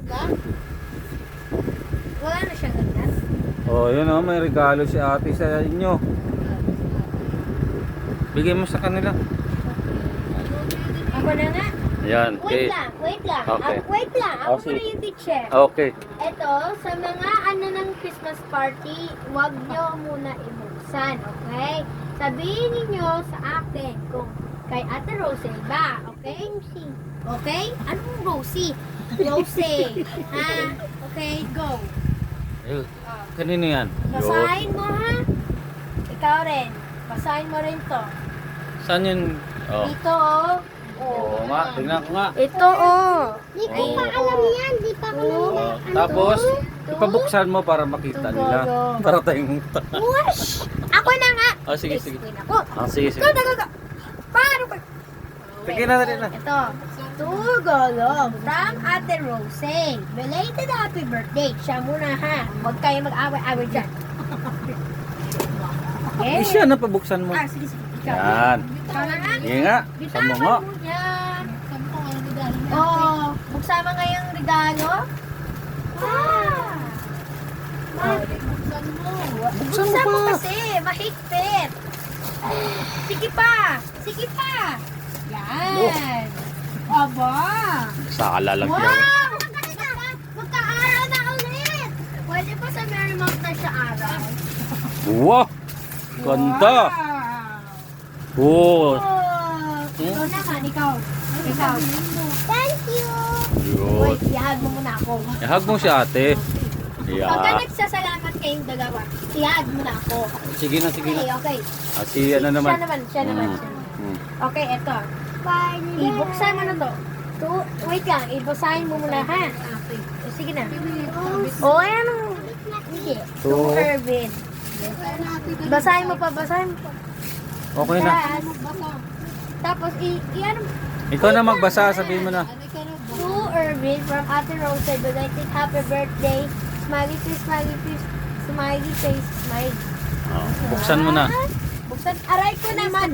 ka? Wala na siyang ganyan. Oh, yun oh, may regalo si ate sa inyo. Bigay mo sa kanila. Ako na nga. Yan, Wait lang. Okay. Wait lang. Oh, Ako sige. na yung teacher. Okay. Ito, sa mga ng Christmas party, huwag nyo muna ibuksan, okay? Sabihin niyo sa akin kung kay Ate Rosie ba, okay? Okay? Anong Rosie? Rosie. Ha? Okay, go. Eh, kanino yan? Basahin mo ha? Ikaw rin. Basahin mo rin to. Saan yun? Oh. Dito oh. Oo nga, tingnan ko nga. Ito oh. Di ko Oo. pa alam yan. Di pa ako Oh, tapos, ipabuksan mo para makita nila. Para tayong... Wash! Ako na nga. Oh, sige, sige. Explain ako. Ah, sige, sige. Go. Paano ba? Sige na, dali na. Ito. Tugolong from Ate Rosie. Belated happy birthday. Siya muna ha. Huwag kayo mag-away-away dyan. Okay? Eh, siya na pabuksan mo. Sige. Ikaw. Yan. Ikaw na nga. Sige nga, sa Bitawan mo nga. mo yan. Oo. Buksan mo ngayong regalo. Ah. Buksan mo kasi. Mahigpit. Sige pa. Yan. Aba. Sala lang Wow! yan. Magka-araw na ulit! Pwede pa sa Marymount na siya araw. Wow! Ganda! Wow! Oh! Ikaw naman, ikaw. Thank you! Yun. Wait, ihag mo muna ako. Ihag mo si ate. Pagka Yeah. nagsasalamat kayong dalawa, ihag mo na ako. Sige na, sige na. Okay. Ah, si ano naman. Siya naman. Mm. Okay, eto. Ibuksan mo na to. Wait lang, ibasahin mo muna ha. Sige na. Ayan ang... Hindi. To To- Irvin. Basahin mo pa. Okay na. Tapos, ano, Ikaw na magbasa, sabihin mo na. to Irvin from Ate Rosa, belated happy birthday. Smiley face, smiley face, smiley. Oh, buksan mo na. Buksan, aray ko naman.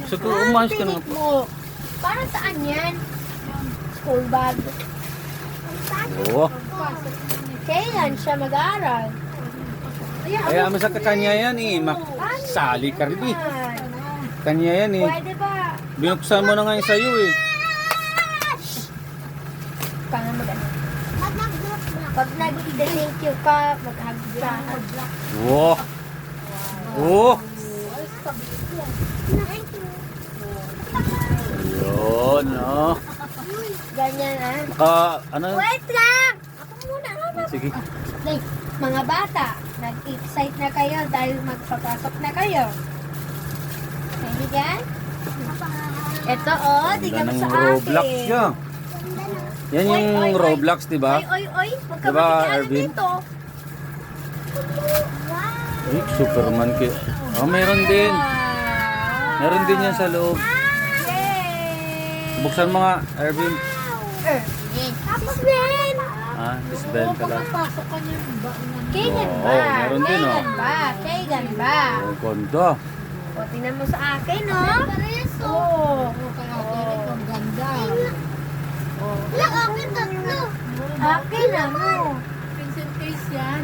Siguro umayos ka na. Pilit mo. Para saan yan? School bag. Oo. Kailan siya mag-aaral? Kaya mo sa kanya yan eh. Sali ka rin eh. Kanya yan eh. Pwede ba? Binuksan mo na nga yung sayo eh. Kaya mag-ano? Pag nag-thank you ka, mag-hug ka. Wow. Oh. Yun, oh. Ganyan ah. Ano? Wait lang! Ako muna. Sige. Like, mga bata, nag-excite na kayo dahil magpapasok na kayo. Pwede dyan? Ito oh, tingnan mo Ganda sa ng akin. Roblox siya. Yan yung Oy, oy, oy. Roblox, di ba? Oy, huwag ka Diba, makikialam Irvin? dito. Ay, Superman ki. Oh, meron din. Meron din yan sa loob. Yay! Buksan mo nga, Irvin. Irvin. Tapos Ben. Ah, is Ben pala. Kailan Oo, ba? meron din, oh. Kailan ba? Oh, ganda. O, tingnan mo sa akin, no? Oo. Wala, akin tatlo. Akin na mo. Pencil case yan.